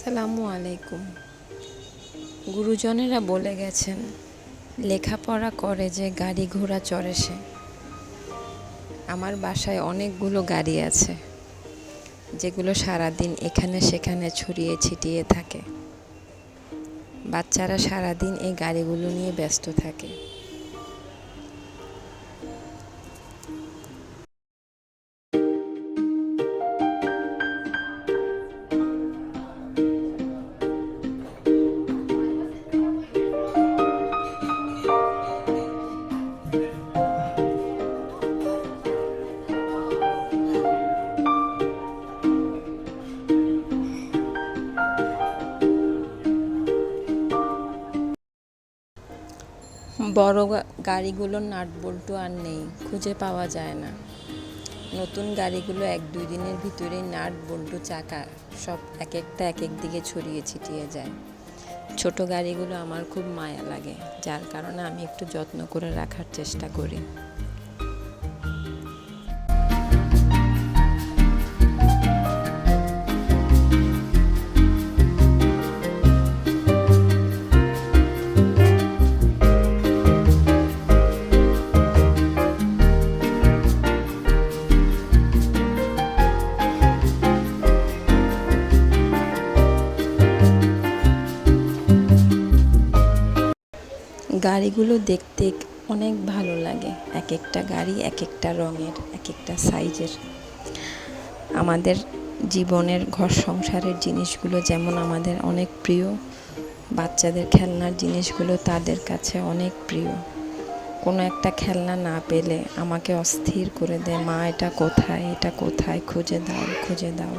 আসসালামু আলাইকুম। গুরুজনেরা বলে গেছেন, লেখাপড়া করে যে গাড়ি ঘোড়া চড়ে সে। আমার বাসায় অনেকগুলো গাড়ি আছে, যেগুলো সারাদিন এখানে সেখানে ছড়িয়ে ছিটিয়ে থাকে। বাচ্চারা সারাদিন এই গাড়িগুলো নিয়ে ব্যস্ত থাকে। বড় গাড়িগুলোর নাট বল্টু আর নেই, খুঁজে পাওয়া যায় না। নতুন গাড়িগুলো 1-2 দিনের ভিতরেই নাট বল্টু চাকা সব এক একটা এক এক দিকে ছড়িয়ে ছিটিয়ে যায়। ছোট গাড়িগুলো আমার খুব মায়া লাগে, যার কারণে আমি একটু যত্ন করে রাখার চেষ্টা করি। গাড়িগুলো দেখতে অনেক ভালো লাগে। এক একটা গাড়ি এক একটা রঙের, এক একটা সাইজের। আমাদের জীবনের ঘর সংসারের জিনিসগুলো যেমন আমাদের অনেক প্রিয়, বাচ্চাদের খেলনার জিনিসগুলো তাদের কাছে অনেক প্রিয়। কোনো একটা খেলনা না পেলে আমাকে অস্থির করে দেয়, মা এটা কোথায়, এটা কোথায়, খুঁজে দাও, খুঁজে দাও।